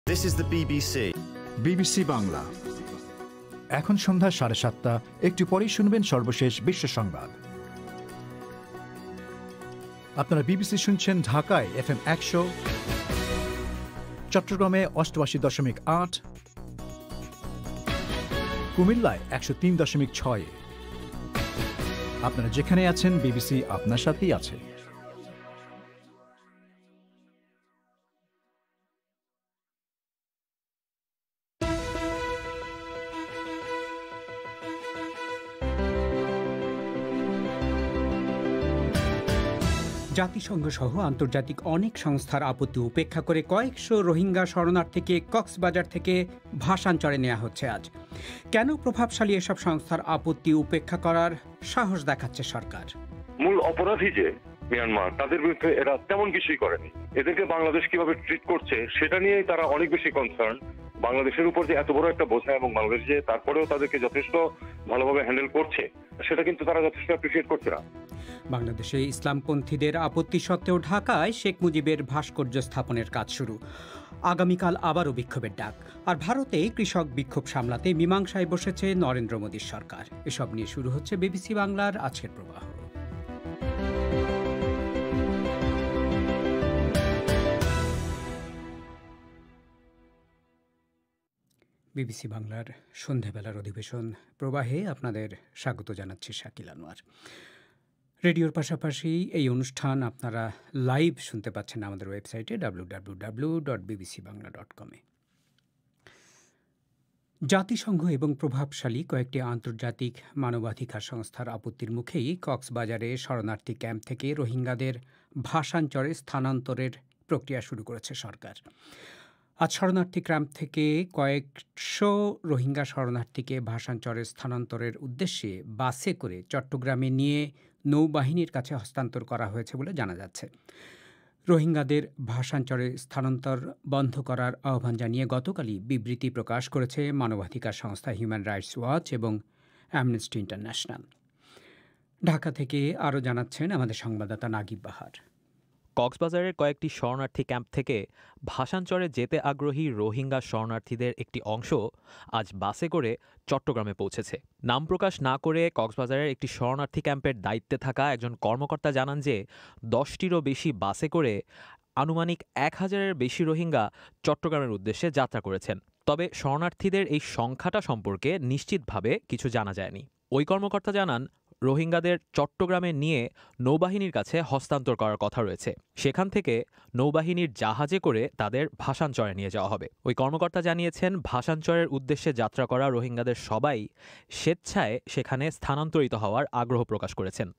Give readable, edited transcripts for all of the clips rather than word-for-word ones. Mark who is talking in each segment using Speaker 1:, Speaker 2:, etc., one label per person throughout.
Speaker 1: This is the BBC.
Speaker 2: BBC Bangla. এখন সন্ধ্যা 7:30। একটু পরেই শুনবেন সর্বশেষ বিশ্ব সংবাদ। আপনারা বিবিসি শুনছেন ঢাকায় FM 100, চট্টগ্রামে 88.8, কুমিল্লায় 103.6। আপনারা যেখানে আছেন বিবিসি আপনার সাথেই আছে।
Speaker 3: জাতিসংঘ সহ আন্তর্জাতিক অনেক সংস্থার আপত্তি উপেক্ষা করে কয়েকশো রোহিঙ্গা শরণার্থীকে কক্সবাজার থেকে ভাসানচরে নেওয়া হচ্ছে আজ। কেন প্রভাবশালী এসব সংস্থার আপত্তি উপেক্ষা করার সাহস দেখাচ্ছে সরকার?
Speaker 4: মূল অপরাধী যে মিয়ানমার, তাদের বিরুদ্ধে এরা তেমন কিছুই করেনি। এদেরকে বাংলাদেশ কিভাবে ট্রিট করছে সেটা নিয়েই তারা অনেক বেশি কনসার্ন। বাংলাদেশের উপর যে এত বড় একটা বোঝা এবং বাংলাদেশ যে তারপরেও তাদেরকে যথেষ্ট ভালোভাবে হ্যান্ডেল করছে সেটা কিন্তু তারা যথেষ্ট অ্যাপ্রিসিয়েট করছে না।
Speaker 3: বাংলাদেশে ইসলামপন্থীদের আপত্তি সত্ত্বেও ঢাকায় শেখ মুজিবের ভাস্কর্য স্থাপনের কাজ শুরু। আগামীকাল আবারও বিক্ষোভের ডাক। আর ভারতে কৃষক বিক্ষোভ সামলাতে মীমাংসায় বসেছে নরেন্দ্র মোদীর সরকার। এসব নিয়ে শুরু হচ্ছে বিবিসি বাংলার আজকের প্রবাহ। বিবিসি বাংলার সন্ধেবেলার অধিবেশন প্রবাহে আপনাদের স্বাগত জানাচ্ছি শাকিল আনোয়ার। রেডিওর পাশাপাশি এই অনুষ্ঠান আপনারা লাইভ শুনতে পাচ্ছেন আমাদের ওয়েবসাইটে www.bbcbangla.com। জাতিসংঘ এবং প্রভাবশালী কয়েকটি আন্তর্জাতিক মানবাধিকার সংস্থার আপত্তির মুখেই কক্সবাজারে শরণার্থী ক্যাম্প থেকে রোহিঙ্গাদের ভাসানচরে স্থানান্তরের প্রক্রিয়া শুরু করেছে সরকার। আজ শরণার্থী ক্যাম্প থেকে কয়েকশো রোহিঙ্গা শরণার্থীকে ভাসানচরে স্থানান্তরের উদ্দেশ্যে বাসে করে চট্টগ্রামে নিয়ে নৌবাহিনীর কাছে হস্তান্তর করা হয়েছে বলে জানা যাচ্ছে। রোহিঙ্গাদের ভাসানচরে স্থানান্তর বন্ধ করার আহ্বান জানিয়ে গতকালই বিবৃতি প্রকাশ করেছে মানবাধিকার সংস্থা হিউম্যান রাইটস ওয়াচ এবং অ্যামনেস্টি ইন্টারন্যাশনাল। ঢাকা থেকে আরও জানাচ্ছেন আমাদের সংবাদদাতা নাগিব বাহার।
Speaker 5: কক্সবাজারের কয়েকটি শরণার্থী ক্যাম্প থেকে ভাসানচরে যেতে আগ্রহী রোহিঙ্গা শরণার্থীদের একটি অংশ আজ বাসে করে চট্টগ্রামে পৌঁছেছে। নাম প্রকাশ না করে কক্সবাজারের একটি শরণার্থী ক্যাম্পের দায়িত্বে থাকা একজন কর্মকর্তা জানান যে 10টিরও বেশি বাসে করে আনুমানিক 1000-এর বেশি রোহিঙ্গা চট্টগ্রামের উদ্দেশ্যে যাত্রা করেছেন। তবে শরণার্থীদের এই সংখ্যাটা সম্পর্কে নিশ্চিতভাবে কিছু জানা যায়নি। ওই কর্মকর্তা জানান, রোহিঙ্গাদের চট্টগ্রামে নিয়ে নৌবাহিনীর কাছে হস্তান্তর করার কথা রয়েছে। সেখান থেকে নৌবাহিনীর জাহাজে করে তাদের ভাসানচরে নিয়ে যাওয়া হবে। ওই কর্মকর্তা জানিয়েছেন, ভাসানচরের উদ্দেশ্যে যাত্রা করা রোহিঙ্গাদের সবাই স্বেচ্ছায় সেখানে স্থানান্তরিত হওয়ার আগ্রহ প্রকাশ করেছেন।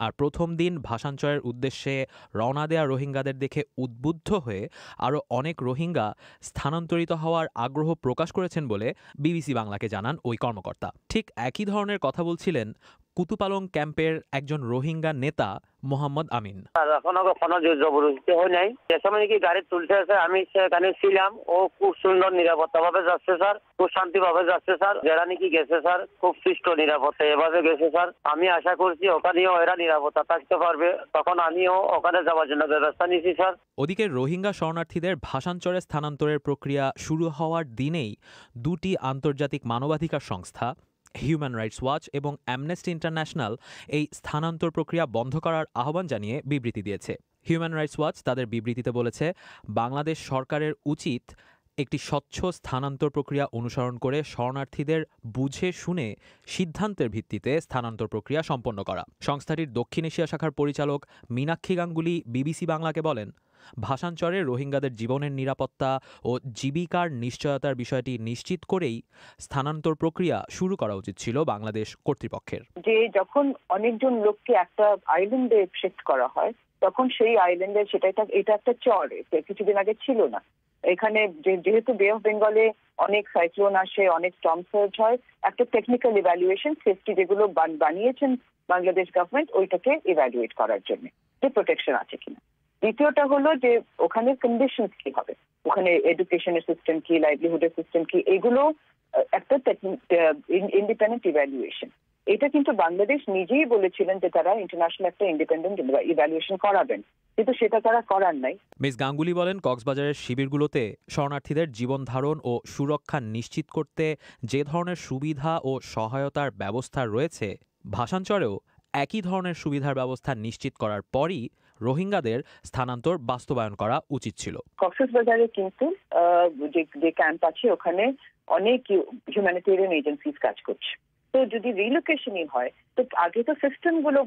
Speaker 5: আর প্রথম দিন ভাসানচরের উদ্দেশ্যে রওনা দেয়া রোহিঙ্গাদের দেখে উদ্বুদ্ধ হয়ে আরও অনেক রোহিঙ্গা স্থানান্তরিত হওয়ার আগ্রহ প্রকাশ করেছেন বলে বিবিসি বাংলাকে জানান ওই কর্মকর্তা। ঠিক একই ধরনের কথা বলছিলেন কুতুপালং ক্যাম্পের একজন রোহিঙ্গা নেতা মোহাম্মদ আমিন।
Speaker 6: এখনো কখনো জবরদস্তি হয় নাই। যে সময় কি গাড়ি তুলতে আছে আমি সেখানে ছিলাম। ও খুব সুন্দর নিরাপত্তা ভাবে যাচ্ছে স্যার, খুব শান্তি ভাবে যাচ্ছে স্যার। যারা নাকি গেছে স্যার খুব সুষ্ঠ নিরাপত্তা এভাবে গেছে স্যার। আমি আশা করছি ওখানেও এরা নিরাপত্তা থাকতে পারবে, তখন আমিও ওখানে যাওয়ার জন্য ব্যবস্থা নিয়েছি স্যার।
Speaker 5: ওদিকে রোহিঙ্গা শরণার্থীদের ভাসানচরে স্থানান্তরের প্রক্রিয়া শুরু হওয়ার দিনেই দুটি আন্তর্জাতিক মানবাধিকার সংস্থা হিউম্যান রাইটস ওয়াচ এবং অ্যামনেস্টি ইন্টারন্যাশনাল এই স্থানান্তর প্রক্রিয়া বন্ধ করার আহ্বান জানিয়ে বিবৃতি দিয়েছে। হিউম্যান রাইটস ওয়াচ তাদের বিবৃতিতে বলেছে, বাংলাদেশ সরকারের উচিত একটি স্বচ্ছ স্থানান্তর প্রক্রিয়া অনুসরণ করে শরণার্থীদের বুঝে শুনে সিদ্ধান্তের ভিত্তিতে স্থানান্তর প্রক্রিয়া সম্পন্ন করা। সংস্থাটির দক্ষিণ এশিয়া শাখার পরিচালক মীনাক্ষী গাঙ্গুলি বিবিসি বাংলাকে বলেন, ভাসানচরে রোহিঙ্গাদের জীবনের নিরাপত্তা ও জীবিকার নিশ্চয়তার বিষয়টি নিশ্চিত করেই স্থানান্তর প্রক্রিয়া শুরু করা উচিত ছিল বাংলাদেশ কর্তৃপক্ষের।
Speaker 7: যে যখন অনেকজন লোককে একটা আইল্যান্ডে শিফট করা হয় তখন সেই আইল্যান্ডে এটা একটা চর, কিছুদিন আগে ছিল না। এখানে যেহেতু বে অফ বেঙ্গলে অনেক সাইক্লোন আসে, অনেক স্টর্ম সার্জ হয়, একটা টেকনিক্যাল ইভ্যালুয়েশন সেফটি যেগুলো বানিয়েছেন বাংলাদেশ গভর্নমেন্ট ওইটাকে ইভ্যালুয়েট করার জন্য যে প্রোটেকশন আছে কিনা। দ্বিতীয়টা হলো যে ওখানে কন্ডিশনস কি হবে, ওখানে এডুকেশনের সিস্টেম কি, লাইভলিহুডের সিস্টেম কি, এগুলো একটা ইন্ডিপেন্ডেন্ট ইভ্যালুয়েশন। এটা কিন্তু বাংলাদেশ নিজেই বলেছিলেন যে তারা ইন্টারন্যাশনাল একটা ইন্ডিপেন্ডেন্ট ইভ্যালুয়েশন করাবেন, কিন্তু সেটা তারা করার নাই।
Speaker 5: মিস গাঙ্গুলি বলেন, কক্সবাজারের শিবিরগুলোতে শরণার্থীদের জীবন ধারণ ও সুরক্ষা নিশ্চিত করতে যে ধরনের সুবিধা ও সহায়তার ব্যবস্থা রয়েছে, ভাসানচরেও একই ধরনের সুবিধার ব্যবস্থা নিশ্চিত করার পরই রোহিঙ্গাদের স্থানান্তর বাস্তবায়ন করা উচিত ছিল।
Speaker 7: কক্সবাজারে কিন্তু যে ক্যাম্প আছে ওখানে অনেক হিউম্যানিটেরিয়ান এজেন্সিজ কাজ করছে। তো যদি রিলোকেশনই হয় তো আগে তো সিস্টেম গুলো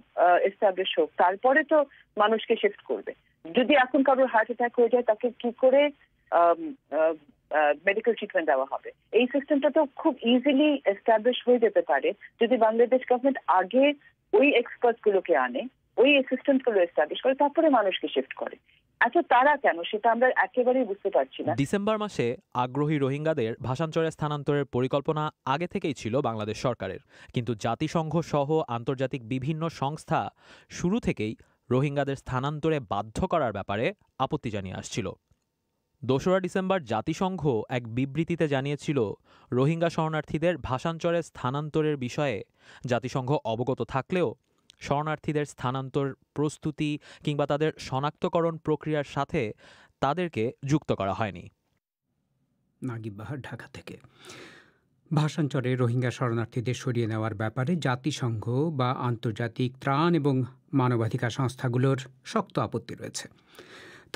Speaker 7: এস্টাবলিশ হোক, তারপরে তো মানুষকে শিফট করবে। যদি এখন কারোর হার্ট অ্যাটাক হয়ে যায় তাকে কি করে মেডিকেল ট্রিটমেন্ট দেওয়া হবে? এই সিস্টেমটা তো খুব ইজিলি এস্টাবলিশ হয়ে যেতে পারে যদি বাংলাদেশ গভর্নমেন্ট আগে ওই এক্সপার্ট গুলোকে আনে, ওই অ্যাসিস্ট্যান্ট গুলো এস্টাবলিশ করে, তারপরে মানুষকে শিফট করে। আচ্ছা তারা কেন, সেটা আমরা একেবারেই বুঝতে পারছি না।
Speaker 5: ডিসেম্বর মাসে আগ্রহী রোহিঙ্গাদের ভাসানচরে স্থানান্তরের পরিকল্পনা আগে থেকেই ছিল বাংলাদেশ সরকারের, কিন্তু জাতিসংঘ সহ আন্তর্জাতিক বিভিন্ন সংস্থা শুরু থেকেই রোহিঙ্গাদের স্থানান্তরে বাধ্য করার ব্যাপারে আপত্তি জানিয়ে আসছিল। ২রা ডিসেম্বর জাতিসংঘ এক বিবৃতিতে জানিয়েছিল, রোহিঙ্গা শরণার্থীদের ভাসানচরে স্থানান্তরের বিষয়ে জাতিসংঘ অবগত থাকলেও শরণার্থীদের স্থানান্তর প্রস্তুতি কিংবা তাদের শনাক্তকরণ প্রক্রিয়ার সাথে তাদেরকে যুক্ত করা হয়নি।
Speaker 3: নাগিব বাহার, ঢাকা থেকে। ভাসানচরে রোহিঙ্গা শরণার্থীদের সরিয়ে নেওয়ার ব্যাপারে জাতিসংঘ বা আন্তর্জাতিক ত্রাণ এবং মানবাধিকার সংস্থাগুলোর শক্ত আপত্তি রয়েছে।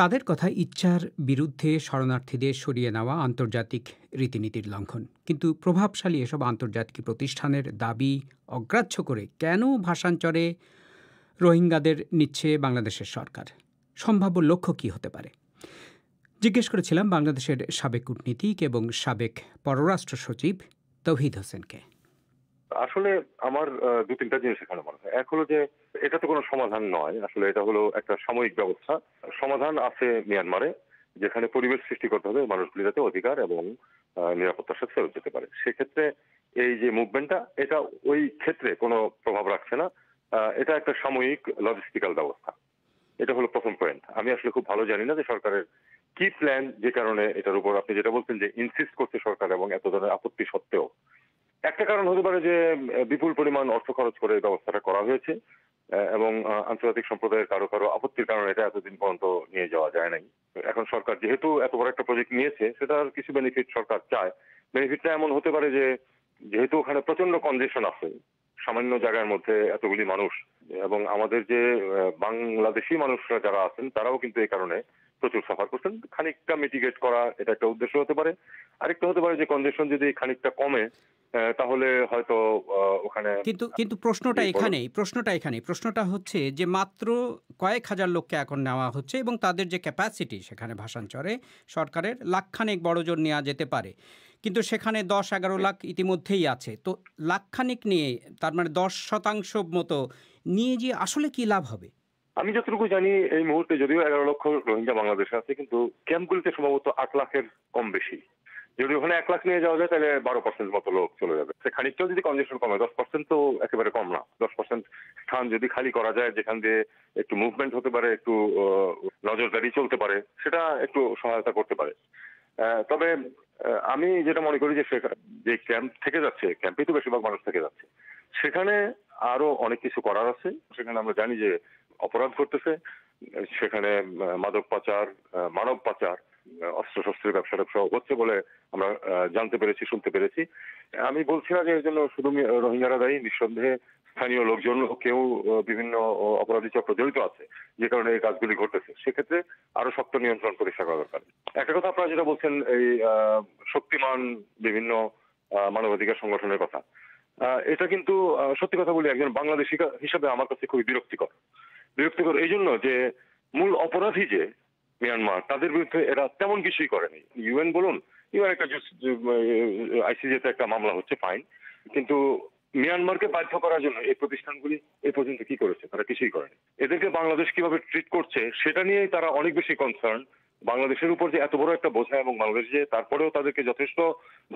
Speaker 3: তাদের কথা, ইচ্ছার বিরুদ্ধে শরণার্থীদের সরিয়ে নেওয়া আন্তর্জাতিক রীতিনীতির লঙ্ঘন। কিন্তু প্রভাবশালী এসব আন্তর্জাতিক প্রতিষ্ঠানের দাবি অগ্রাহ্য করে কেন ভাসানচরে রোহিঙ্গাদের নিচ্ছে বাংলাদেশের সরকার? সম্ভাব্য লক্ষ্য কী হতে পারে? জিজ্ঞেস করেছিলাম বাংলাদেশের সাবেক কূটনীতিক এবং সাবেক পররাষ্ট্র সচিব তৌহিদ হোসেনকে।
Speaker 4: আসলে আমার ২-৩টা জিনিস এখানে মনে হয়। এক হলো যে এটা তো কোনো সমাধান নয়, আসলে এটা হলো একটা সাময়িক ব্যবস্থা। সমাধান আছে মিয়ানমারে, যেখানে পরিবেশ সৃষ্টি করতে হবে মানুষগুলি যাতে অধিকার এবং নিরাপত্তার সাথে ফেরত যেতে পারে। সেক্ষেত্রে এই যে মুভমেন্টটা, এটা ওই ক্ষেত্রে কোনো প্রভাব রাখছে না। এটা একটা সাময়িক লজিস্টিক্যাল ব্যবস্থা। এটা হলো প্রথম পয়েন্ট। আমি আসলে খুব ভালো জানি না যে সরকারের কি প্ল্যান, যে কারণে এটার উপর আপনি যেটা বলছেন যে ইনসিস্ট করছে সরকার এবং এত ধরনের আপত্তি সত্ত্বেও। একটা কারণ হতে পারে যে বিপুল পরিমাণ অর্থ খরচ করে ব্যবস্থাটা করা হয়েছে এবং আন্তর্জাতিক সম্প্রদায়ের কারো কারো আপত্তির কারণে এটা এতদিন পর্যন্ত নিয়ে যাওয়া যায় নাই। এখন সরকার যেহেতু এত বড় একটা প্রজেক্ট নিয়েছে, সেটার কিছু বেনিফিট সরকার চায়। বেনিফিটটা এমন হতে পারে যে যেহেতু ওখানে প্রচন্ড কনজেশন আছে সামান্য জায়গার মধ্যে এতগুলি মানুষ, এবং আমাদের যে বাংলাদেশি মানুষরা যারা আছেন তারাও কিন্তু এই কারণে প্রচুর সাফার করছেন, খানিকটা মিটিগেট করা এটা একটা উদ্দেশ্য হতে পারে। আরেকটা হতে পারে যে কনজেশন যদি খানিকটা কমে তাহলে হয়তো ওখানে
Speaker 3: কিন্তু প্রশ্নটা হচ্ছে যে মাত্র কয়েক হাজার লোককে এখন নেওয়া হচ্ছে এবং তাদের যে ক্যাপাসিটি সেখানে ভাসানচরে সরকারের লাখখানেক বড়জোর নেওয়া যেতে পারে, কিন্তু সেখানে ১০-১১ লাখ ইতিমধ্যেই আছে। তো লাখখানেক নিয়ে, তার মানে ১০% মতো নিয়ে যে আসলে কি লাভ হবে?
Speaker 4: আমি যতটুকু জানি এই মুহূর্তে যদিও ১১ লক্ষ রোহিঙ্গা বাংলাদেশে আছে, কিন্তু ক্যাম্পগুলিতে সম্ভবত ৮ লাখের কম বেশি। যদি ওখানে ১ লাখ নিয়ে যাওয়া যায় তাহলে ১২% মতো লোক চলে যাবে। সে খানিকটাও যদি কনজেশন কমে, 10% তো একেবারে কম না। 10% স্থান যদি খালি করা যায়, যেখান দিয়ে একটু মুভমেন্ট হতে পারে, একটু নজরদারি চলতে পারে, সেটা একটু সহায়তা করতে পারে। তবে আমি যেটা মনে করি যে ক্যাম্প থেকে যাচ্ছে, ক্যাম্পে তো বেশিরভাগ মানুষ থেকে যাচ্ছে, সেখানে আরো অনেক কিছু করার আছে। সেখানে আমরা জানি যে অপরাধ করতেছে, সেখানে মাদক পাচার, মানব পাচার, অস্ত্রশস্ত্রের ব্যবসা হচ্ছে বলে আমরা জানতে পেরেছি, শুনতে পেরেছি। আমি বলছি না যে এর জন্য শুধু রোহিঙ্গারা দায়ী, নিঃসন্দেহে স্থানীয় লোকজন, কেউ বিভিন্ন অপরাধী চক্র জড়িত আছে যে কারণে এই কাজগুলি ঘটতেছে। সেক্ষেত্রে আরো শক্ত নিয়ন্ত্রণ পরীক্ষা করা দরকার। একটা কথা আপনারা যেটা বলছেন এই শক্তিমান বিভিন্ন মানবাধিকার সংগঠনের কথা, এটা কিন্তু সত্যি কথা বলি একজন বাংলাদেশি হিসাবে আমার কাছে খুবই বিরক্তিকর এই জন্য যে মূল অপরাধী যে মিয়ানমার, তাদের বিরুদ্ধে এরা তেমন কিছুই করেনি। ইউএন বলুন, ইউএন একটা আইসিজেতে একটা মামলা হচ্ছে, ফাইন, কিন্তু মিয়ানমারকে বাধ্য করার জন্য এই প্রতিষ্ঠানগুলি এ পর্যন্ত কি করেছে? তারা কিছুই করেনি। এদেরকে বাংলাদেশ কিভাবে ট্রিট করছে সেটা নিয়েই তারা অনেক বেশি কনসার্ন। বাংলাদেশের উপর যে এত বড় একটা বোঝা এবং বাংলাদেশ যে তারপরেও তাদেরকে যথেষ্ট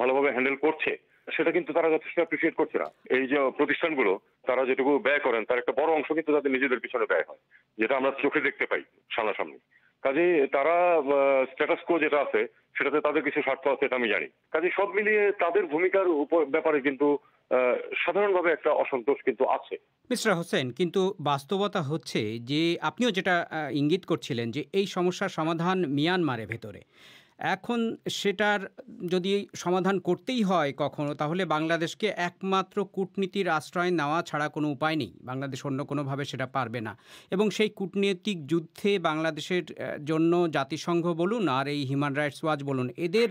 Speaker 4: ভালোভাবে হ্যান্ডেল করছে, সেটা কিন্তু তারা যথেষ্ট অ্যাপ্রিসিয়েট করছে না। এই যে প্রতিষ্ঠানগুলো তারা যেটুকু ব্যয় করেন তার একটা বড় অংশ কিন্তু তাদের নিজেদের পিছনে ব্যয় হয়, যেটা আমরা চোখে দেখতে পাই সামনাসামনি। কাজেই তারা স্ট্যাটাস কো যেটা আছে সেটাতে তাদের কিছু স্বার্থ আছে, এটা আমি জানি। কাজেই সব মিলিয়ে তাদের ভূমিকার ব্যাপারে কিন্তু সাধারণভাবে একটা অসন্তোষ কিন্তু আছে।
Speaker 3: মিস্টার হোসেন, কিন্তু বাস্তবতা হচ্ছে যে আপনিও যেটা ইঙ্গিত করছিলেন যে এই সমস্যার সমাধান মিয়ানমারের ভেতরে। এখন সেটার যদি সমাধান করতেই হয় কখনো, তাহলে বাংলাদেশকে একমাত্র কূটনীতির আশ্রয় নেওয়া ছাড়া কোনো উপায় নেই। বাংলাদেশ অন্য কোনোভাবে সেটা পারবে না। এবং সেই কূটনৈতিক যুদ্ধে বাংলাদেশের জন্য জাতিসংঘ বলুন আর এই হিউম্যান রাইটস ওয়াচ বলুন, এদের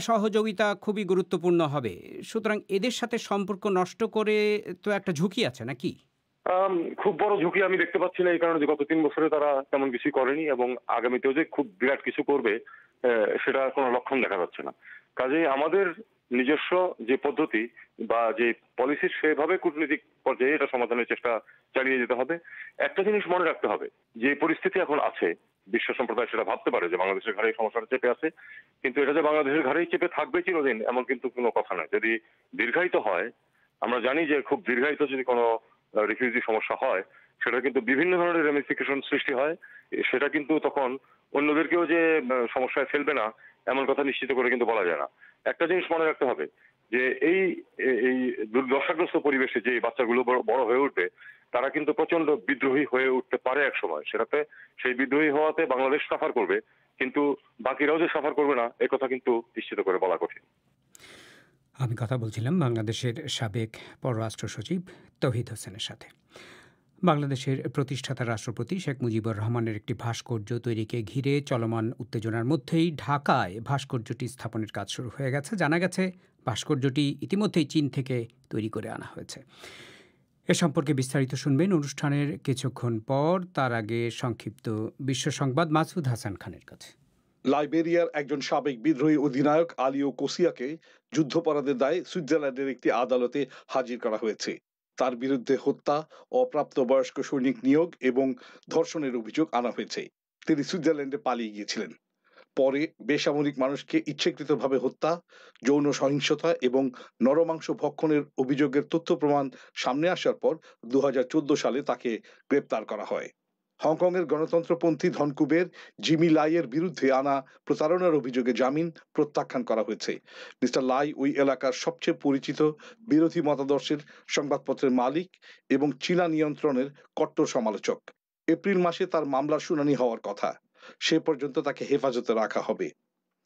Speaker 3: সহযোগিতা খুবই গুরুত্বপূর্ণ হবে। সুতরাং এদের সাথে সম্পর্ক নষ্ট করে তো একটা ঝুঁকি আছে নাকি?
Speaker 4: খুব বড় ঝুঁকি আমি দেখতে পাচ্ছি না, এই কারণে যে গত 3 বছরে তারা তেমন কিছু করেনি এবং আগামীতেও যে খুব বিরাট কিছু করবে সেটা কোনো লক্ষণ দেখা যাচ্ছে না। কাজেই আমাদের নিজস্ব যে পদ্ধতি বা যে পলিসি, সেভাবে কূটনৈতিক পর্যায়ে এটা সমাধানের চেষ্টা চালিয়ে যেতে হবে। একটা জিনিস মনে রাখতে হবে, যে পরিস্থিতি এখন আছে, বিশ্ব সম্প্রদায় সেটা ভাবতে পারে যে বাংলাদেশের ঘাড়ে এই সমস্যাটা চেপে আছে, কিন্তু এটা যে বাংলাদেশের ঘাড়েই চেপে থাকবে চিরদিন এমন কিন্তু কোনো কথা নয়। যদি দীর্ঘায়িত হয়, আমরা জানি যে খুব দীর্ঘায়িত যদি কোনো রিফিউজি সমস্যা হয়, সেটা কিন্তু বিভিন্ন ধরনের রেমিফিকেশন সৃষ্টি হয়। সেটা কিন্তু তখন অন্যদেরকেও যে সমস্যায় ফেলবে না এমন কথা নিশ্চিত করে কিন্তু বলা যায় না। একটা জিনিস মনে রাখতে হবে যে এই এই দুর্দশাগ্রস্ত পরিবেশে যে বাচ্চাগুলো বড় হয়ে উঠবে, তারা কিন্তু প্রচন্ড বিদ্রোহী হয়ে উঠতে পারে এক সময়। সেটাতে সেই বিদ্রোহী হওয়াতে বাংলাদেশ সাফার করবে, কিন্তু বাকিরাও যে সাফার করবে না এ কথা কিন্তু নিশ্চিত করে বলা কঠিন।
Speaker 3: আমি কথা বলছিলাম বাংলাদেশের সাবেক পররাষ্ট্র সচিব তৌহিদ হোসেনের সাথে। বাংলাদেশের প্রতিষ্ঠাতা রাষ্ট্রপতি শেখ মুজিবুর রহমানের একটি ভাস্কর্য তৈরিকে ঘিরে চলমান উত্তেজনার মধ্যেই ঢাকায় ভাস্কর্যটি স্থাপনের কাজ শুরু হয়ে গেছে। জানা গেছে ভাস্কর্যটি ইতিমধ্যেই চীন থেকে তৈরি করে আনা হয়েছে। এ সম্পর্কে বিস্তারিত শুনবেন অনুষ্ঠানের কিছুক্ষণ পর। তার আগে সংক্ষিপ্ত বিশ্ব সংবাদ মাসুদ হাসান খানের কাছে।
Speaker 1: লাইবেরিয়ার একজন সাবেক বিদ্রোহী অধিনায়ক আলিও কোসিয়াকে যুদ্ধাপরাধের দায়ে সুইজারল্যান্ডের একটি আদালতে হাজির করা হয়েছে। তার বিরুদ্ধে হত্যা, অপ্রাপ্তবয়স্ক সৈনিক নিয়োগ এবং ধর্ষণের অভিযোগ আনা হয়েছে। তিনি সুইজারল্যান্ডে পালিয়ে গিয়েছিলেন। পরে বেসামরিক মানুষকে ইচ্ছাকৃতভাবে হত্যা, যৌন সহিংসতা এবং নরমাংস ভক্ষণের অভিযোগের তথ্য প্রমাণ সামনে আসার পর 2014 সালে তাকে গ্রেপ্তার করা হয়। হংকংয়ের গণতন্ত্রপন্থী ধনকুবের জিমি লাইয়ের বিরুদ্ধে আনা প্রতারণার অভিযোগে জামিন প্রত্যাখ্যান করা হয়েছে। মিস্টার লাই ওই এলাকার সবচেয়ে পরিচিত বিরোধী মতাদর্শের সংবাদপত্রের মালিক এবং চীনা নিয়ন্ত্রণের কট্টর সমালোচক। এপ্রিল মাসে তার মামলার শুনানি হওয়ার কথা। সে পর্যন্ত তাকে হেফাজতে রাখা হবে।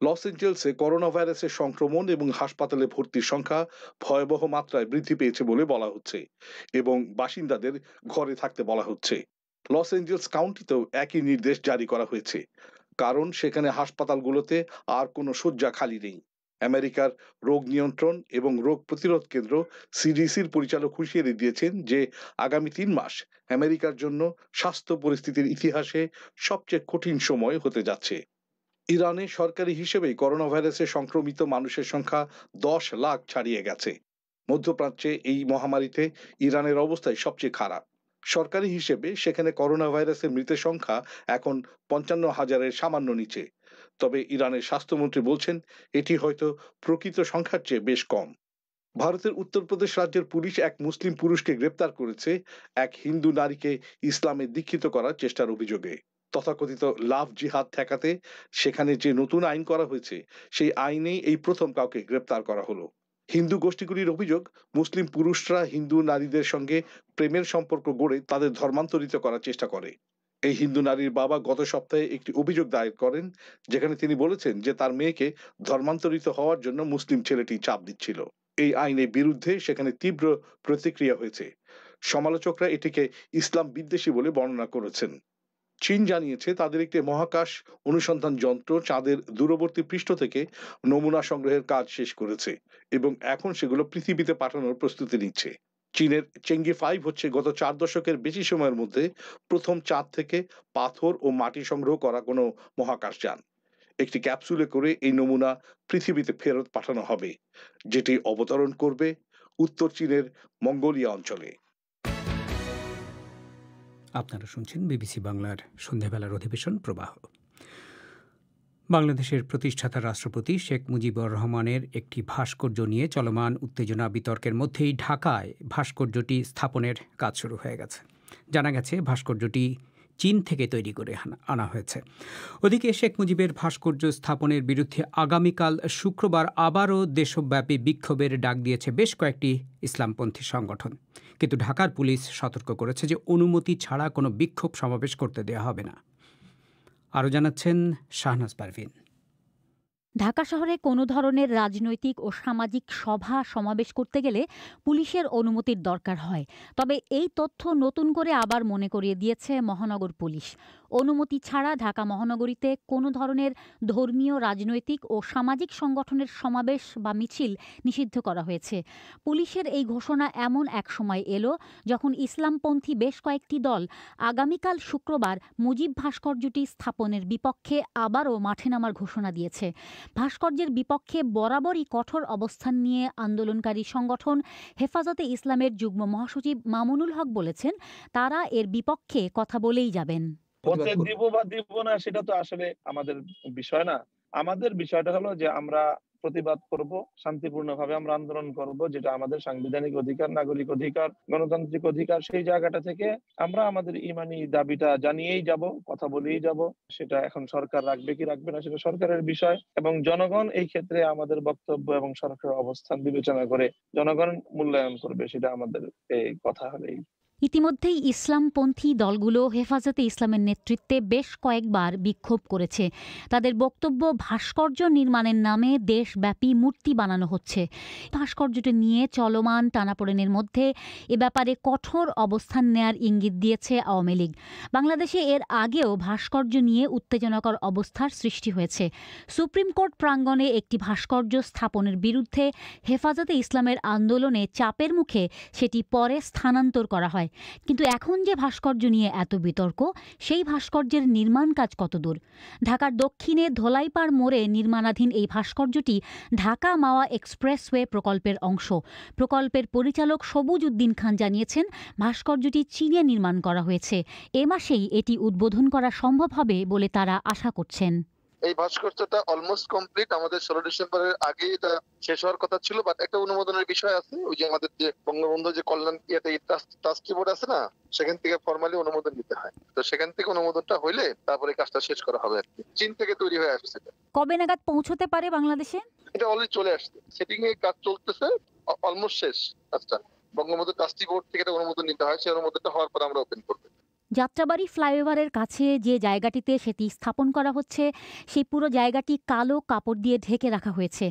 Speaker 1: লস এঞ্জেলসে করোনা ভাইরাসের সংক্রমণ এবং হাসপাতালে ভর্তির সংখ্যা ভয়াবহ মাত্রায় বৃদ্ধি পেয়েছে বলে বলা হচ্ছে এবং বাসিন্দাদের ঘরে থাকতে বলা হচ্ছে। লস এঞ্জেলস কাউন্টিতেও একই নির্দেশ জারি করা হয়েছে, কারণ সেখানে হাসপাতালগুলোতে আর কোনো শয্যা খালি নেই। আমেরিকার রোগ নিয়ন্ত্রণ এবং রোগ প্রতিরোধ কেন্দ্র সিডিসির পরিচালক হুঁশিয়ারি দিয়েছেন যে আগামী 3 মাস আমেরিকার জন্য স্বাস্থ্য পরিস্থিতির ইতিহাসে সবচেয়ে কঠিন সময় হতে যাচ্ছে। ইরানে সরকারি হিসেবেই করোনা ভাইরাসে সংক্রমিত মানুষের সংখ্যা 10 লাখ ছাড়িয়ে গেছে। মধ্যপ্রাচ্যে এই মহামারীতে ইরানের অবস্থাই সবচেয়ে খারাপ। সরকারি হিসেবে সেখানে করোনা ভাইরাসের মৃতের সংখ্যা এখন 55,000-এর সামান্য নিচে। তবে ইরানের স্বাস্থ্যমন্ত্রী বলছেন এটি হয়তো প্রকৃত সংখ্যার চেয়ে বেশ কম। ভারতের উত্তরপ্রদেশ রাজ্যের পুলিশ এক মুসলিম পুরুষকে গ্রেপ্তার করেছে এক হিন্দু নারীকে ইসলামে দীক্ষিত করার চেষ্টার অভিযোগে। তথাকথিত লাভ জিহাদ ঠেকাতে সেখানে যে নতুন আইন করা হয়েছে, সেই আইনেই এই প্রথম কাউকে গ্রেপ্তার করা হলো। হিন্দু গোষ্ঠীগুলির অভিযোগ, মুসলিম পুরুষরা হিন্দু নারীদের সঙ্গে প্রেমের সম্পর্ক গড়ে তাদের ধর্মান্তরিত করার চেষ্টা করে। এই হিন্দু নারীর বাবা গত সপ্তাহে একটি অভিযোগ দায়ের করেন, যেখানে তিনি বলেছেন যে তার মেয়েকে ধর্মান্তরিত হওয়ার জন্য মুসলিম ছেলেটি চাপ দিচ্ছিল। এই আইনের বিরুদ্ধে সেখানে তীব্র প্রতিক্রিয়া হয়েছে। সমালোচকরা এটিকে ইসলাম বিদ্বেষী বলে বর্ণনা করেছেন। চীন জানিয়েছে তাদের একটি মহাকাশ অনুসন্ধান যন্ত্র চাঁদের দূরবর্তী পৃষ্ঠ থেকে নমুনা সংগ্রহের কাজ শেষ করেছে এবং এখন সেগুলো পৃথিবীতে পাঠানোর প্রস্তুতি নিচ্ছে। চীনের চেঙ্গি 5 হচ্ছে গত 4 দশকের বেশি সময়ের মধ্যে প্রথম চাঁদ থেকে পাথর ও মাটি সংগ্রহ করা কোনো মহাকাশযান। একটি ক্যাপসুলে করে এই নমুনা পৃথিবীতে ফেরত পাঠানো হবে, যেটি অবতরণ করবে উত্তর চীনের মঙ্গোলিয়া অঞ্চলে।
Speaker 3: আপনারা শুনছেন বিবিসি বাংলার সন্ধ্যাবেলার অধিবেশন প্রবাহ। বাংলাদেশের প্রতিষ্ঠাতা রাষ্ট্রপতি শেখ মুজিবুর রহমানের একটি ভাস্কর্য নিয়ে চলমান উত্তেজনা বিতর্কের মধ্যেই ঢাকায় ভাস্কর্যটি স্থাপনের কাজ শুরু হয়ে গেছে। জানা গেছে ভাস্কর্যটি চীন থেকে তৈরি করে আনা হয়েছে। ওদিকে শেখ মুজিবের ভাস্কর্য স্থাপনের বিরুদ্ধে আগামীকাল শুক্রবার আবারও দেশব্যাপী বিক্ষোভের ডাক দিয়েছে বেশ কয়েকটি ইসলামপন্থী সংগঠন। কিন্তু ঢাকার পুলিশ সতর্ক করেছে যে অনুমতি ছাড়া কোনো বিক্ষোভ সমাবেশ করতে দেওয়া হবে না। আরও জানাচ্ছেন শাহনাজ পারভিন।
Speaker 8: ঢাকা শহরে কোনো ধরনের রাজনৈতিক ও সামাজিক সভা সমাবেশ করতে গেলে পুলিশের অনুমতির দরকার হয়। তবে এই তথ্য নতুন করে আবার মনে করিয়ে দিয়েছে মহানগর পুলিশ। অনুমতি ছাড়া ঢাকা মহানগরীতে কোনো ধরনের ধর্মীয়, রাজনৈতিক ও সামাজিক সংগঠনের সমাবেশ বা মিছিল নিষিদ্ধ করা হয়েছে। পুলিশের এই ঘোষণা এমন এক সময় এলো যখন ইসলামপন্থী বেশ কয়েকটি দল আগামীকাল শুক্রবার মুজিব ভাস্কর্যটি স্থাপনের বিপক্ষে আবারও মাঠে নামার ঘোষণা দিয়েছে। ভাস্কর্যের বিপক্ষে বরাবরই কঠোর অবস্থান নিয়ে আন্দোলনকারী সংগঠন হেফাজতে ইসলামের যুগ্ম মহাসচিব মামুনুল হক বলেছেন, তারা এর বিপক্ষে কথা বলেই যাবেন।
Speaker 9: দিব বা দিব না সেটা তো আসলে আমাদের বিষয় না। আমাদের বিষয়টা হলো যে আমরা প্রতিবাদ করব, শান্তিপূর্ণভাবে আমরা আন্দোলন করব, যেটা আমাদের সাংবিধানিক অধিকার, নাগরিক অধিকার, গণতান্ত্রিক অধিকার। সেই জায়গাটা থেকে আমরা আমাদের ইমানি দাবিটা জানিয়েই যাব, কথা বলেই যাব। সেটা এখন সরকার রাখবে কি রাখবে না সেটা সরকারের বিষয়, এবং জনগণ এই ক্ষেত্রে আমাদের বক্তব্য এবং সরকারের অবস্থান বিবেচনা করে জনগণ মূল্যায়ন করবে। সেটা আমাদের এই কথা হলেই।
Speaker 8: ইতিমধ্যেই ইসলামপন্থী দলগুলো হেফাজতে ইসলামের নেতৃত্বে বেশ কয়েকবার বিক্ষোভ করেছে। তাদের বক্তব্য, ভাস্কর্য নির্মাণের নামে দেশব্যাপী মূর্তি বানানো হচ্ছে। ভাস্কর্যটি নিয়ে চলমান টানাপোড়েনের মধ্যে এ ব্যাপারে কঠোর অবস্থান নেয়ার ইঙ্গিত দিয়েছে আওয়ামী লীগ। বাংলাদেশে এর আগেও ভাস্কর্য নিয়ে উত্তেজনাকর অবস্থার সৃষ্টি হয়েছে। সুপ্রিম কোর্ট প্রাঙ্গণে একটি ভাস্কর্য স্থাপনের বিরুদ্ধে হেফাজতে ইসলামের আন্দোলনে চাপের মুখে সেটি পরে স্থানান্তর করা হয়। কিন্তু এখন যে ভাস্কর্য নিয়ে এত বিতর্ক, সেই ভাস্কর্যের নির্মাণ কাজ কতদূর? ঢাকার দক্ষিণে ধোলাইপাড় মোড়ে নির্মাণাধীন এই ভাস্কর্যটি ঢাকা মাওয়া এক্সপ্রেসওয়ে প্রকল্পের অংশ। প্রকল্পের পরিচালক সবুজ উদ্দিন খান জানিয়েছেন, ভাস্কর্যটি চীনে নির্মাণ করা হয়েছে। এ মাসেই এটি উদ্বোধন করা সম্ভব হবে বলে তারা আশা করছেন।
Speaker 10: এই ভাস্কর্যটা অলমোস্ট কমপ্লিট। আমাদের 16 ডিসেম্বরের আগে এটা শেষ হওয়ার কথা ছিল, বাট একটা অনুমোদনের বিষয় আছে। ওই যে আমাদের যে বঙ্গবন্ধু যে কল্যাণ ট্রাস্টি বোর্ড আছে না, সেখান থেকে ফর্মালি অনুমোদন নিতে হয়। তো সেখান থেকে অনুমোদনটা হইলে তারপরে কাজটা শেষ করা হবে আর কি। চীন থেকে তৈরি হয়ে আসছে।
Speaker 8: কবে নাগাদ পৌঁছতে পারে বাংলাদেশে?
Speaker 10: এটা অলরেডি চলে আসছে, সেটিং এর কাজ চলতেছে, অলমোস্ট শেষ কাজটা। বঙ্গবন্ধু ট্রাস্টি বোর্ড থেকে একটা অনুমোদন নিতে হয়, সেই অনুমোদনটা হওয়ার পর আমরা ওপেন করবো।
Speaker 8: যাত্রাবাড়ি ফ্লাইওভারের কাছে যে জায়গাটিতে সেটি স্থাপন করা হচ্ছে, সেই পুরো জায়গাটি কালো কাপড় দিয়ে ঢেকে রাখা হয়েছে।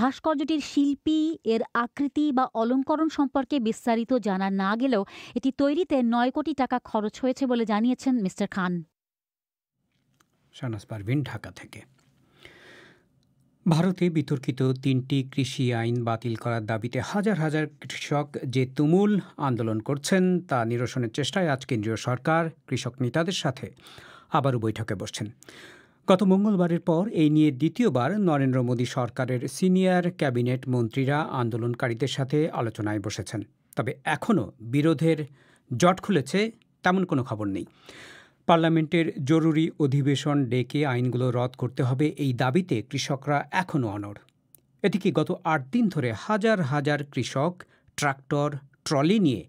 Speaker 8: ভাস্কর্যটির শিল্পী, এর আকৃতি বা অলঙ্করণ সম্পর্কে বিস্তারিত জানা না গেলেও এটি তৈরিতে 9 কোটি টাকা খরচ হয়েছে বলে জানিয়েছেন মিস্টার খান।
Speaker 3: শাহনাজ পারভিন, ঢাকা থেকে। ভারতে বিতর্কিত 3টি কৃষি আইন বাতিল করার দাবিতে হাজার হাজার কৃষক যে তুমুল আন্দোলন করছেন তা নিরসনের চেষ্টায় আজ কেন্দ্রীয় সরকার কৃষক নেতাদের সাথে আবারও বৈঠকে বসছেন। গত মঙ্গলবারের পর এই নিয়ে দ্বিতীয়বার নরেন্দ্র মোদী সরকারের সিনিয়র ক্যাবিনেট মন্ত্রীরা আন্দোলনকারীদের সাথে আলোচনায় বসেছেন। তবে এখনও বিরোধের জট খুলেছে তেমন কোনো খবর নেই। পার্লামেন্টের জরুরি অধিবেশন ডেকে আইনগুলো রদ করতে হবে, এই দাবিতে কৃষকরা এখনও অনড়। এদিকে গত 8 দিন ধরে হাজার হাজার কৃষক ট্রাক্টর, ট্রলি নিয়ে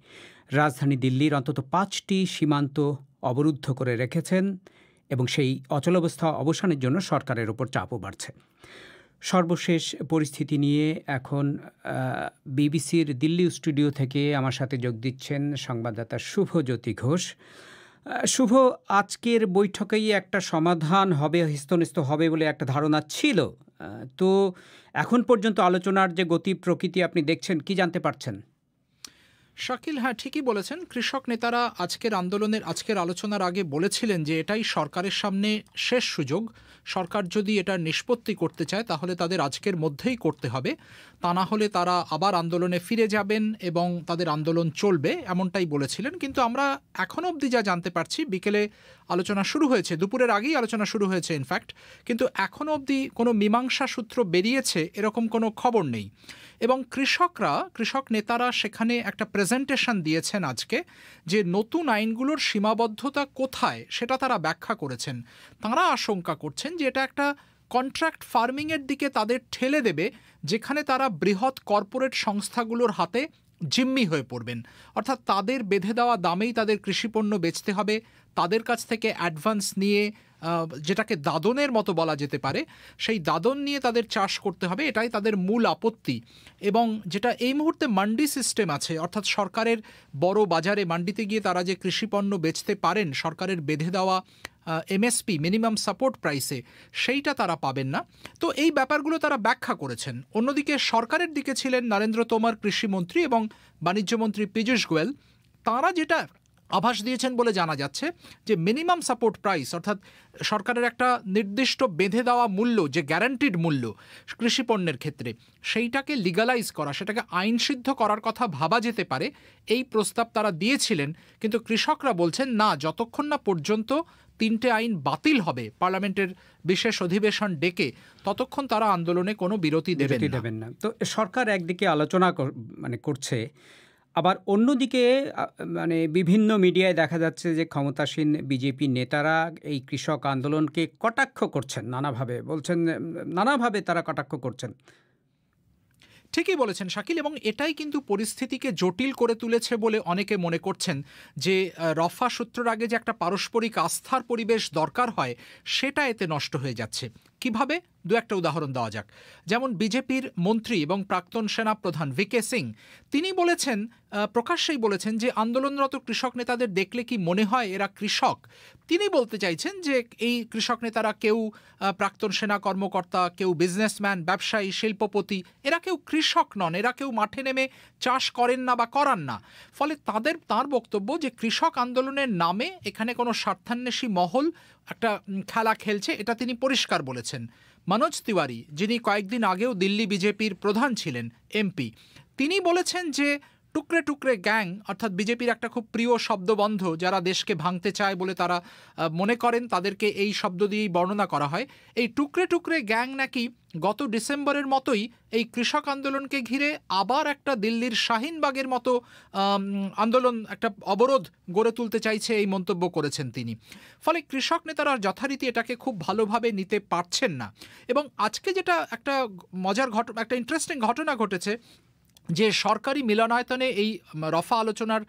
Speaker 3: রাজধানী দিল্লির অন্তত 5টি সীমান্ত অবরুদ্ধ করে রেখেছেন এবং সেই অচলাবস্থা অবসানের জন্য সরকারের ওপর চাপও বাড়ছে। সর্বশেষ পরিস্থিতি নিয়ে এখন বিবিসির দিল্লি স্টুডিও থেকে আমার সাথে যোগ দিচ্ছেন সংবাদদাতা শুভজ্যোতি ঘোষ। শুভ, আজকের বৈঠকেই একটা সমাধান হবে, হস্তনিস্থ হবে বলে একটা ধারণা ছিল। তো এখন পর্যন্ত আলোচনার যে গতি প্রকৃতি আপনি দেখছেন, কি জানতে পারছেন?
Speaker 11: শাকিল, হ্যাঁ ঠিকই বলেছেন। কৃষক নেতারা আজকের আলোচনার আগে বলেছিলেন যে এটাই সরকারের সামনে শেষ সুযোগ। সরকার যদি এটা নিষ্পত্তি করতে চায় তাহলে তাদের আজকের মধ্যেই করতে হবে, তা না হলে তারা আবার আন্দোলনে ফিরে যাবেন এবং তাদের আন্দোলন চলবে, এমনটাই বলেছিলেন। কিন্তু আমরা এখনও অবধি যা জানতে পারছি, বিকেলে আলোচনা শুরু হয়েছে, দুপুরের আগেই আলোচনা শুরু হয়েছে ইনফ্যাক্ট, কিন্তু এখনও অবধি কোনো মীমাংসা সূত্র বেরিয়েছে এরকম কোনো খবর নেই। এবং কৃষক নেতারা সেখানে একটা প্রেজেন্টেশন দিয়েছেন আজকে, যে নতুন আইনগুলোর সীমাবদ্ধতা কোথায় সেটা তারা ব্যাখ্যা করেছেন। তাঁরা আশঙ্কা করছেন যে এটা একটা কন্ট্রাক্ট ফার্মিংয়ের দিকে তাদের ঠেলে দেবে, যেখানে তারা বৃহৎ কর্পোরেট সংস্থাগুলোর হাতে জিম্মি হয়ে পড়বেন, অর্থাৎ তাদের বেঁধে দেওয়া দামেই তাদের কৃষিপণ্য বেচতে হবে, তাদের কাছ থেকে অ্যাডভান্স নিয়ে যেটাকে দাদনের মতো বলা যেতে পারে, সেই দাদন নিয়ে তাদের চাষ করতে হবে, এটাই তাদের মূল আপত্তি। এবং যেটা এই মুহূর্তে মান্ডি সিস্টেম আছে, অর্থাৎ সরকারের বড় বাজারে মান্ডিতে গিয়ে তারা যে কৃষিপণ্য বেচতে পারেন সরকারের বেঁধে দেওয়া এমএসপি মিনিমাম সাপোর্ট প্রাইসে, সেইটা তারা পাবেন না। তো এই ব্যাপারগুলো তারা ব্যাখ্যা করেছেন। অন্যদিকে সরকারের দিকে ছিলেন নরেন্দ্র তোমর কৃষিমন্ত্রী এবং বাণিজ্যমন্ত্রী পীযূষ গোয়েল। তাঁরা যেটা আভাস দিয়েছেন বলে জানা যাচ্ছে যে মিনিমাম সাপোর্ট প্রাইস, অর্থাৎ সরকারের একটা নির্দিষ্ট বেঁধে দেওয়া মূল্য, যে গ্যারান্টিড মূল্য কৃষিপণ্যের ক্ষেত্রে, সেইটাকে লিগালাইজ করা, সেটাকে আইনসিদ্ধ করার কথা ভাবা যেতে পারে, এই প্রস্তাব তারা দিয়েছিলেন। কিন্তু কৃষকরা বলছেন না, যতক্ষণ না পর্যন্ত 3টে আইন বাতিল হবে পার্লামেন্টের বিশেষ অধিবেশন ডেকে, ততক্ষণ তারা আন্দোলনে কোনো বিরতি দেবেন
Speaker 3: না। তো সরকার একদিকে আলোচনা করছে, আবার অন্যদিকে বিভিন্ন মিডিয়ায় দেখা যাচ্ছে যে ক্ষমতাসীন বিজেপি নেতারা এই কৃষক আন্দোলনকে কটাক্ষ করছেন নানাভাবে, বলছেন নানাভাবে তারা কটাক্ষ করছেন।
Speaker 11: ঠিকই বলেছেন শাকিল, এবং এটাই কিন্তু পরিস্থিতিকে জটিল করে তুলেছে বলে অনেকে মনে করছেন যে রফা সূত্রের আগে যে একটা পারস্পরিক আস্থার পরিবেশ দরকার হয়, সেটা এতে নষ্ট হয়ে যাচ্ছে। কিভাবে? দু একটা উদাহরণ দেওয়া যাক। যেমন বিজেপির মন্ত্রী এবং প্রাক্তন সেনা প্রধান ভিকে সিং, তিনি বলেছেন, প্রকাশ্যেই বলেছেন যে আন্দোলনরত কৃষক নেতাদের দেখলে কি মনে হয় এরা কৃষক? তিনি বলতে চাইছেন যে এই কৃষক নেতারা কেউ প্রাক্তন সেনা কর্মকর্তা, কেউ বিজনেসম্যান, ব্যবসায়ী, শিল্পপতি, এরা কেউ কৃষক নন, এরা কেউ মাঠে নেমে চাষ করেন না বা করান না। ফলে তার বক্তব্য যে কৃষক আন্দোলনের নামে এখানে কোনো স্বার্থান্বেষী মহল একটা খেলা খেলছে, এটা তিনি পরিষ্কার বলেছেন। মনোজ তিওয়ারি, যিনি কয়েকদিন আগেও দিল্লি বিজেপির প্রধান ছিলেন, এমপি, তিনি বলেছেন যে টুকরে টুকরে গ্যাং, অর্থাৎ বিজেপির একটা খুব প্রিয় শব্দবন্ধ, যারা দেশকে ভাঙতে চায় বলে তারা মনে করেন, তাদেরকে এই শব্দ দিয়েই বর্ণনা করা হয়। এই টুকরে টুকরে গ্যাং নাকি গত ডিসেম্বরের মতোই এই কৃষক আন্দোলনকে ঘিরে আবার একটা দিল্লির শাহিনবাগের মতো আন্দোলন, একটা অবরোধ গড়ে তুলতে চাইছে, এই মন্তব্য করেছেন তিনি। ফলে কৃষক নেতারা যথারীতি এটাকে খুব ভালোভাবে নিতে পারছেন না। এবং আজকে যেটা একটা মজার একটা ইন্টারেস্টিং ঘটনা ঘটেছে, যে সরকারি মিলনায়তনে এই রফা আলোচনার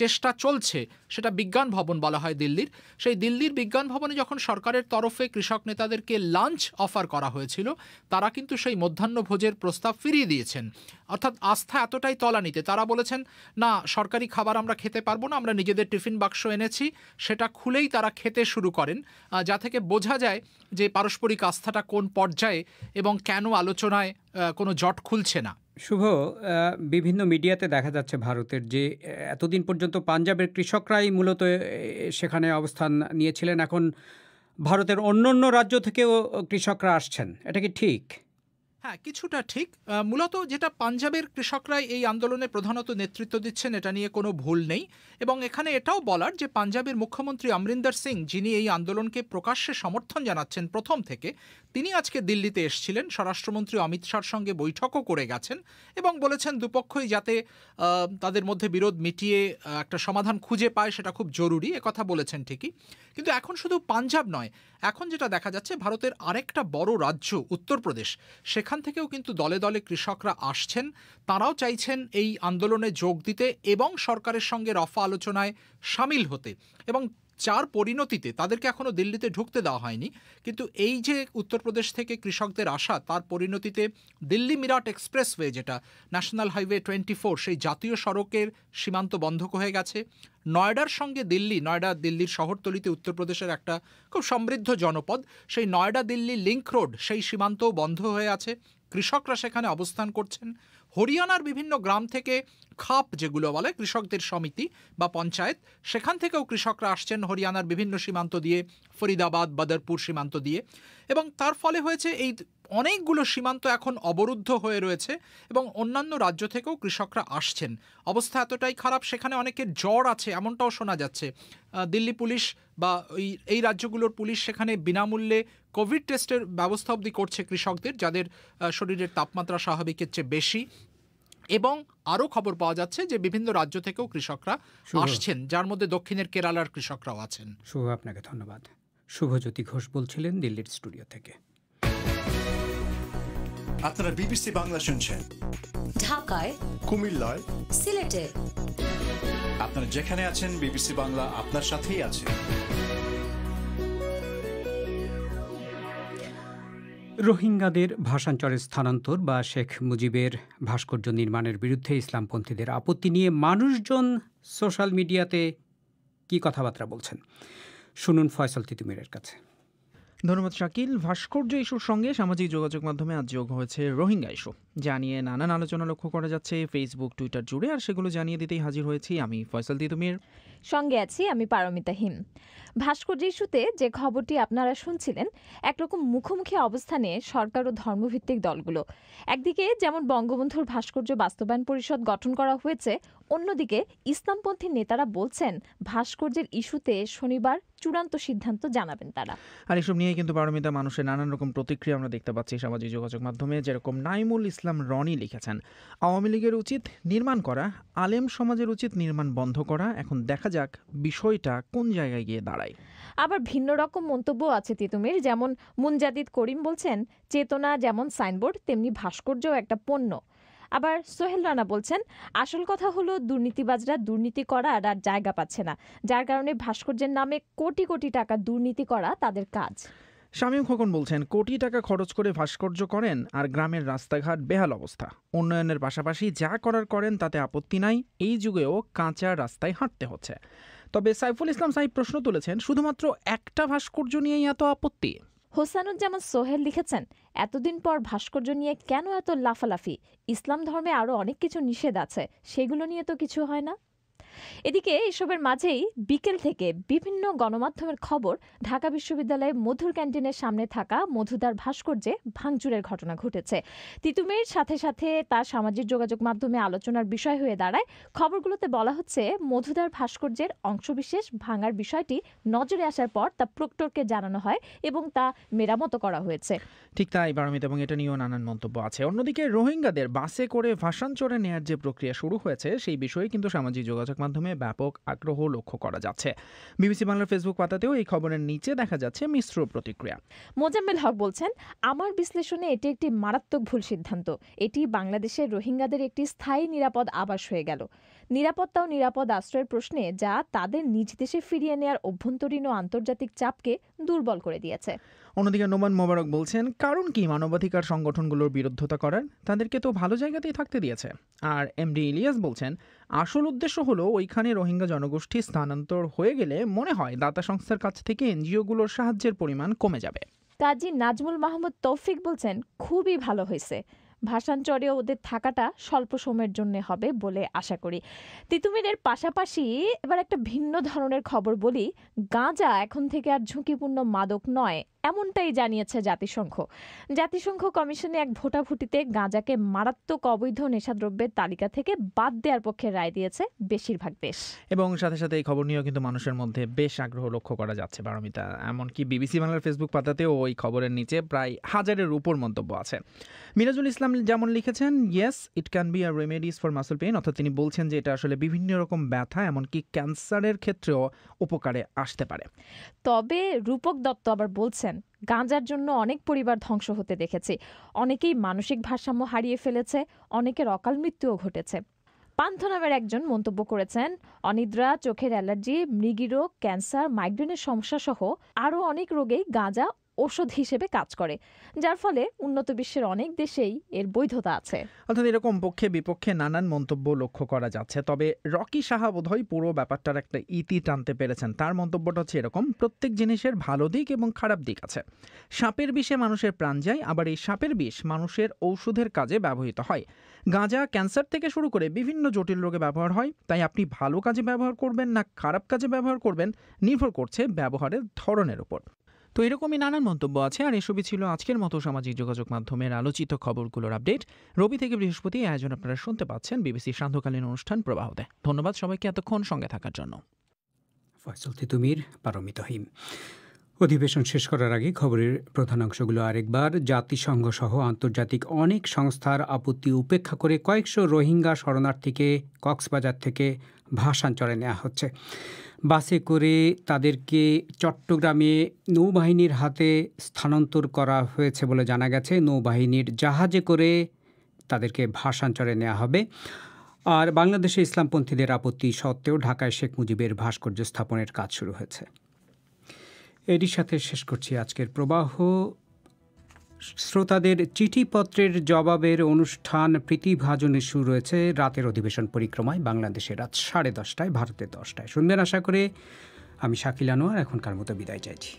Speaker 11: চেষ্টা চলছে, সেটা বিজ্ঞান ভবন বলা হয় দিল্লির। সেই দিল্লির বিজ্ঞান ভবনে যখন সরকারের তরফে কৃষক নেতাদেরকে লাঞ্চ অফার করা হয়েছিল, তারা কিন্তু সেই মধ্যাহ্নভোজের প্রস্তাব ফিরিয়ে দিয়েছেন। অর্থাৎ আস্থা এতটাই তলানিতে, তারা বলেছেন না, সরকারি খাবার আমরা খেতে পারবো না, আমরা নিজেদের টিফিন বাক্স এনেছি, সেটা খুলেই তারা খেতে শুরু করেন। যা থেকে বোঝা যায় যে পারস্পরিক আস্থাটা কোন পর্যায়ে এবং কেন আলোচনায় কোনো জট খুলছে না।
Speaker 3: শুভ, বিভিন্ন মিডিয়াতে দেখা যাচ্ছে ভারতের যে এতদিন পর্যন্ত পাঞ্জাবের কৃষকরাই মূলত সেখানে অবস্থান নিয়েছিলেন, এখন ভারতের অন্য রাজ্য থেকেও কৃষকরা আসছেন, এটা কি ঠিক?
Speaker 11: হ্যাঁ, কিছুটা ঠিক। মূলত যেটা পাঞ্জাবের কৃষকরাই এই আন্দোলনে প্রধানত নেতৃত্ব দিচ্ছেন, এটা নিয়ে কোনো ভুল নেই। এবং এখানে এটাও বলার যে পাঞ্জাবের মুখ্যমন্ত্রী অমরিন্দর সিং, যিনি এই আন্দোলনকে প্রকাশ্যে সমর্থন জানাচ্ছেন প্রথম থেকে, তিনি আজকে দিল্লিতে এসেছিলেন, স্বরাষ্ট্রমন্ত্রী অমিত শাহর সঙ্গে বৈঠকও করে গেছেন এবং বলেছেন দুপক্ষই যাতে তাদের মধ্যে বিরোধ মিটিয়ে একটা সমাধান খুঁজে পায়, সেটা খুব জরুরি, একথা বলেছেন ঠিকই। কিন্তু এখন শুধু পাঞ্জাব নয়, এখন যেটা দেখা যাচ্ছে ভারতের আরেকটা বড় রাজ্য উত্তরপ্রদেশ, সেখান থেকেও কিন্তু দলে দলে কৃষকরা আসছেন। তারাও চাইছেন এই আন্দোলনে যোগ দিতে এবং সরকারের সঙ্গে রফা আলোচনায় সামিল হতে, এবং যার পরিণতিতে তাদেরকে এখনও দিল্লিতে ঢুকতে দেওয়া হয়নি। কিন্তু এই যে উত্তরপ্রদেশ থেকে কৃষকদের আসা, তার পরিণতিতে দিল্লি মিরাট এক্সপ্রেসওয়ে, যেটা ন্যাশনাল হাইওয়ে 24, সেই জাতীয় সড়কের সীমান্ত বন্ধ হয়ে গেছে। নয়ডার সঙ্গে নয়ডা দিল্লির শহরতলিতে উত্তরপ্রদেশের একটা খুব সমৃদ্ধ জনপদ, সেই নয়ডা দিল্লি লিঙ্ক রোড, সেই সীমান্তও বন্ধ হয়ে আছে, কৃষকরা সেখানে অবস্থান করছেন। হরিয়ানার বিভিন্ন গ্রাম থেকে খাপ, যেগুলো বলে কৃষকদের সমিতি বা পঞ্চায়েত, সেখান থেকেও কৃষকরা আসছেন হরিয়ানার বিভিন্ন সীমান্ত দিয়ে, ফরিদাবাদ, বদরপুর সীমান্ত দিয়ে। এবং তার ফলে হয়েছে এই অনেকগুলো সীমান্ত এখন অবরুদ্ধ হয়ে রয়েছে এবং অন্যান্য রাজ্য থেকেও কৃষকরা আসছেন। অবস্থা এতটাই খারাপ, সেখানে অনেকের জ্বর আছে এমনটাও শোনা যাচ্ছে। দিল্লি পুলিশ বা এই রাজ্যগুলোর পুলিশ সেখানে বিনামূল্যে কোভিড টেস্টের ব্যবস্থা অবধি করছে কৃষকদের, যাদের শরীরের তাপমাত্রা স্বাভাবিকের চেয়ে বেশি। এবং আরও খবর পাওয়া যাচ্ছে যে বিভিন্ন রাজ্য থেকেও কৃষকরা আসছেন, যার মধ্যে দক্ষিণের কেরালার কৃষকরাও আছেন।
Speaker 3: শুভ, আপনাকে ধন্যবাদ। শুভজ্যোতি ঘোষ বলছিলেন দিল্লির স্টুডিও থেকে।
Speaker 2: আপনারা বিবিসি বাংলা শুনছেন
Speaker 12: ঢাকায়,
Speaker 2: কুমিল্লায়,
Speaker 12: সিলেটে।
Speaker 2: আপনারা যেখানে আছেন বিবিসি বাংলা আপনার সাথেই আছে।
Speaker 3: রোহিঙ্গাদের ভাষান্তরে স্থানান্তর বা শেখ মুজিবের ভাস্কর্য নির্মাণের বিরুদ্ধে ইসলামপন্থীদের আপত্তি নিয়ে মানুষজন সোশ্যাল মিডিয়াতে কি কথাবার্তা বলছেন, শুনুন ফয়সাল তিতুমিরের কাছে।
Speaker 13: ধন্যবাদ শাকিল। ভাস্কর্য ইস্যুর সঙ্গে সামাজিক যোগাযোগ মাধ্যমে আজ যোগ হয়েছে রোহিঙ্গা ইস্যু, জানিয়ে নানান আলোচনা লক্ষ্য করা যাচ্ছে ফেসবুক, টুইটার জুড়ে। আর সেগুলো জানিয়ে দিতেই হাজির হয়েছি আমি ফয়সাল তিতুমির,
Speaker 14: সঙ্গে আছি আমি পারমিতা হিম। ভাস্কর্য ইস্যুতে যে খবরটি আপনারা শুনছিলেন, একরকম মুখোমুখি অবস্থানে সরকার ও ধর্মভিত্তিক দলগুলো। একদিকে যেমন বঙ্গবন্ধুর ভাস্কর্য বাস্তবায়ন পরিষদ গঠন করা হয়েছে, অন্যদিকে ইসলামপন্থী নেতারা বলছেন ভাস্কর্যের ইস্যুতে শনিবার চূড়ান্ত সিদ্ধান্ত জানাবেন তারা।
Speaker 13: আর এসব নিয়ে কিন্তু পারমিতা মানুষের নানান রকম প্রতিক্রিয়া আমরা দেখতে পাচ্ছি সামাজিক যোগাযোগ মাধ্যমে। যেরকম নাইমুল ইসলাম রনি লিখেছেন, আওয়ামী লীগের উচিত নির্মাণ করা, আলেম সমাজের উচিত নির্মাণ বন্ধ করা। এখন দেখা যাক বিষয়টা কোন জায়গায় গিয়ে দাঁড়ায়।
Speaker 14: আবার ভিন্ন রকম মন্তব্য আছে তিতুমির। যেমন মুনজাদিদ করিম বলছেন, চেতনা যেমন সাইনবোর্ড তেমনি ভাস্কর্যও একটা পণ্য। আবার সোহেল রানা বলছেন, আসল কথা হলো দুর্নীতিবাজরা দুর্নীতি করার আর জায়গা পাচ্ছে না, যার কারণে ভাস্কর্যের নামে কোটি কোটি টাকা দুর্নীতি করা তাদের কাজ।
Speaker 13: শামীম খোকন বলছেন, কোটি টাকা খরচ করে ভাস্কর্য করেন আর গ্রামের রাস্তাঘাট বেহাল অবস্থা। উন্নয়নের পাশাপাশি যা করার করেন তাতে আপত্তি নাই, এই যুগেও কাঁচা রাস্তায় হাঁটতে হচ্ছে। তবে সাইফুল ইসলাম সাইফ প্রশ্ন তুলেছেন, শুধুমাত্র একটা ভাস্কর্য নিয়েই এত আপত্তি?
Speaker 14: হোসানুজ্জামান সোহেল লিখেছেন, এতদিন পর ভাস্কর্য নিয়ে কেন এত লাফালাফি? ইসলাম ধর্মে আরও অনেক কিছু নিষেধ আছে, সেগুলো নিয়ে তো কিছু হয় না। এদিকে এসবের মাঝেই বিকেল থেকে বিভিন্ন গণমাধ্যমের খবর, ঢাকা বিশ্ববিদ্যালয়ের মধুর ক্যান্টিনের সামনে থাকা মধুদার ভাস্কর্যে ভাঙচুরের ঘটনা ঘটেছে। তিতুমির সাথে সাথে তার সামাজিক যোগাযোগ মাধ্যমে আলোচনার বিষয় হয়ে দাঁড়ায়। খবরগুলোতে বলা হচ্ছে, মধুদার ভাস্কর্যের অংশবিশেষ ভাঙার বিষয়টি নজরে আসার পর তা প্রক্টরকে জানানো হয় এবং তা মেরামত করা হয়েছে।
Speaker 13: ঠিক তাই বারমিত, এবং এটা নিয়েও নানান মন্তব্য আছে। অন্যদিকে রোহিঙ্গাদের বাসে করে ভাষান্তরে নেয়ার যে প্রক্রিয়া শুরু হয়েছে, সেই বিষয়ে কিন্তু সামাজিক যোগাযোগ মাধ্যমে ব্যাপক আগ্রহ লক্ষ্য করা যাচ্ছে। বিবিসি বাংলার ফেসবুক পাতাতেও এই খবরের নিচে দেখা যাচ্ছে মিশ্র প্রতিক্রিয়া।
Speaker 14: মোজাম্মেল হক বলছেন, আমার বিশ্লেষণে এটি একটি মারাত্মক ভুল সিদ্ধান্ত। এটি বাংলাদেশের রোহিঙ্গাদের একটি স্থায়ী নিরাপদ আবাস হয়ে গেল। নিরাপত্তা ও নিরাপদ আশ্রয়ের প্রশ্নে যা তাদের নিজ দেশে ফিরিয়ে নেয়ার অভ্যন্তরীণ ও আন্তর্জাতিক চাপকে দুর্বল করে দিয়েছে।
Speaker 13: অন্যদিকে নোমান মোবারক বলছেন, কারণ কি মানবাধিকার সংগঠনগুলোর বিরোধিতা করার? তাদেরকে তো ভালো জায়গাতেই থাকতে দিয়েছে। আর এমডি ইলিয়াস বলছেন, আসল উদ্দেশ্য হলো ওইখানে রোহিঙ্গা জনগোষ্ঠী স্থানান্তর হয়ে গেলে মনে হয় দাতা সংস্থার কাছ থেকে এনজিওগুলোর সাহায্যের পরিমাণ কমে যাবে।
Speaker 14: কাজী নাজমুল মাহমুদ তৌফিক বলছেন, খুবই ভালো হয়েছে। ভাষান্তরে ওদের থাকাটা স্বল্প সময়ের জন্য হবে বলে আশা করি। তিতুমিরের পাশাপাশি এবার একটা ভিন্ন ধরনের খবর বলি। গাঁজা এখন থেকে আর ঝুঁকিপূর্ণ মাদক নয়, এমনটাই জানিয়েছে জাতিসংঘ। জাতিসংঘ কমিশনে এক ভোটাভুটিতে গাঁজাকে মারাত্মক অবৈধ নেশাদ্রব্যের তালিকা থেকে বাদ দেওয়ার পক্ষে রায় দিয়েছে বেশিরভাগ দেশ।
Speaker 13: এবং সাথে সাথে এই খবর নিয়েও কিন্তু মানুষের মধ্যে বেশ আগ্রহ লক্ষ্য করা যাচ্ছে বারমিতা। এমনকি বিবিসি বাংলার ফেসবুক পাতাতেও ওই খবরের নিচে প্রায় 1000-এর উপর মন্তব্য আছে। মিরাজুল ইসলাম যেমন লিখেছেন, yes it can be a remedies for muscle pain, অর্থাৎ তিনি বলছেন যে এটা আসলে বিভিন্ন রকম ব্যথা, এমনকি ক্যান্সারের ক্ষেত্রেও উপকারে আসতে পারে।
Speaker 14: তবে রূপক দত্ত আবার বলছেন, গাঁজার জন্য অনেক পরিবার ধ্বংস হতে দেখেছি। অনেকেই মানসিক ভারসাম্য হারিয়ে ফেলেছে, অনেকের অকাল মৃত্যুও ঘটেছে। পান্থ নামের একজন মন্তব্য করেছেন, অনিদ্রা, চোখের অ্যালার্জি, মৃগীরোগ, ক্যান্সার, মাইগ্রেনের সমস্যা সহ আরও অনেক রোগেই গাঁজা ঔষধ হিসেবে কাজ করে, যার ফলে উন্নত বিশ্বের অনেক দেশেই এর বৈধতা আছে।
Speaker 13: অর্থাৎ এরকম পক্ষে বিপক্ষে নানান মন্তব্য লক্ষ্য করা যাচ্ছে। তবে রকি সাহা বোধহয় পুরো ব্যাপারটার একটা ইতি টানতে পেরেছেন। তার মন্তব্যটা হচ্ছে এরকম, প্রত্যেক জিনিসের ভালো দিক এবং খারাপ দিক আছে। সাপের বিষে মানুষের প্রাণ যায়, আবার এই সাপের বিষ মানুষের ঔষধের কাজে ব্যবহৃত হয়। গাঁজা ক্যান্সার থেকে শুরু করে বিভিন্ন জটিল রোগে ব্যবহার হয়। তাই আপনি ভালো কাজে ব্যবহার করবেন না খারাপ কাজে ব্যবহার করবেন নির্ভর করছে ব্যবহারের ধরনের উপর। তো এরকমই নানান মন্তব্য আছে। আর এসবই ছিল আজকের মতো সামাজিক যোগাযোগ মাধ্যমের আলোচিত খবরগুলোর আপডেট। রবি থেকে বৃহস্পতি আয়োজন আপনারা শুনতে পাচ্ছেন বিবিসির সান্ধ্যকালীন অনুষ্ঠান প্রবাহতে। ধন্যবাদ সবাইকে এতক্ষণ সঙ্গে থাকার জন্য।
Speaker 3: ফয়সাল তিতুমির, পারমিতা হিম। অধিবেশন শেষ করার আগে খবরের প্রধান অংশগুলো আরেকবার। জাতিসংঘ সহ আন্তর্জাতিক অনেক সংস্থার আপত্তি উপেক্ষা করে কয়েকশো রোহিঙ্গা শরণার্থীকে কক্সবাজার থেকে ভাষান্তরে নেওয়া হচ্ছে। বাসে করে তাদেরকে চট্টগ্রামে নৌবাহিনীর হাতে স্থানান্তর করা হয়েছে বলে জানা গেছে। নৌবাহিনীর জাহাজে করে তাদেরকে ভাষান্তরে নেওয়া হবে। আর বাংলাদেশে ইসলামপন্থীদের আপত্তি সত্ত্বেও ঢাকায় শেখ মুজিবের ভাস্কর্য স্থাপনের কাজ শুরু হয়েছে। এরই সাথে শেষ করছি আজকের প্রবাহ। শ্রোতাদের চিঠিপত্রের জবাবের অনুষ্ঠান প্রীতিভাজনে শুরু হয়েছে রাতের অধিবেশন পরিক্রমায়, বাংলাদেশে রাত 10:30, ভারতে 10টায়। শুনবেন আশা করে। আমি শাকিল আনোয়ার এখনকার মতো বিদায় চাইছি।